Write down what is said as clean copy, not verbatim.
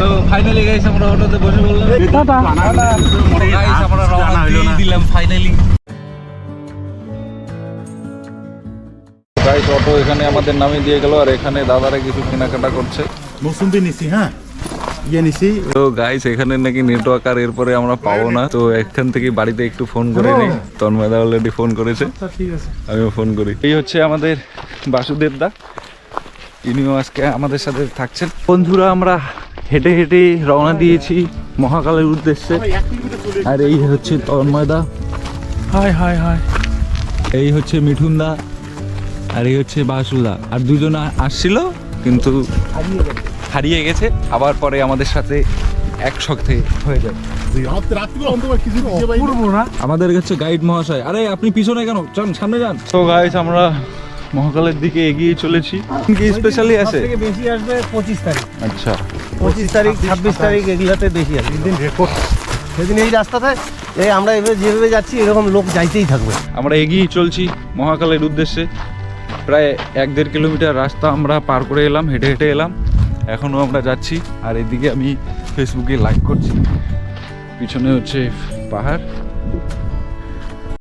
তো finally guys আমরা অটোতে বসে বললাম টাটা। গাইস আমরা রওনা দিয়ে দিলাম ফাইনালি। গাইস অটো এখানে আমাদের নামিয়ে দিয়ে গেল আর এখানে দাদারা কিছু কেনাকাটা করছে। মৌসুমি নিছি, হ্যাঁ ইয়ে নিছি। তো গাইস এখানে নাকি নেটওয়ার্ক আর এরপরে আমরা পাবো না, তো এখান থেকে বাড়িতে একটু ফোন করে নিই। তন্ময়দা অলরেডি ফোন করেছে, ঠিক আছে, আমিও ফোন করি। এই হচ্ছে আমাদের বাসুদেব দা, ইনিও আজকে আমাদের সাথে থাকছেন। বন্ধুরা আমরা হেঁটে হেঁটে রওনা দিয়েছি মহাকালের উদ্দেশ্যে। আর এই হচ্ছে তন্ময়দা, হাই হাই হাই। এই হচ্ছে মিঠুন দা, আর এই হচ্ছে বাসুদা। আর দুজন আসছিল কিন্তু হারিয়ে গেছে, আবার পরে আমাদের সাথে একসাথে হয়ে যায়। আমাদের কাছে গাইড মহাশয়, আরে আপনি পিছনে কেন, চল সামনে যান। তো গাইস আমরা মহাকালের দিকে এগিয়ে চলেছি। কি স্পেশালি আছে? সবথেকে বেশি আসবে 25 তারিখ। আচ্ছা 25 তারিখ 26 তারিখ এগুলাতে বেশি আসবে। দিন রেকর্ড সেদিন এই রাস্তাতে এই আমরা এভাবে যেভাবে যাচ্ছি এরকম লোক যাইতেই থাকবে। আমরা এগিয়ে চলছি মহাকালের উদ্দেশ্যে। প্রায় 1-1.5 কিলোমিটার রাস্তা আমরা পার করে এলাম, হেঁটে হেঁটে এলাম। এখনও আমরা যাচ্ছি। আর এদিকে আমি ফেসবুকে লাইক করছি, পিছনে হচ্ছে পাহাড়।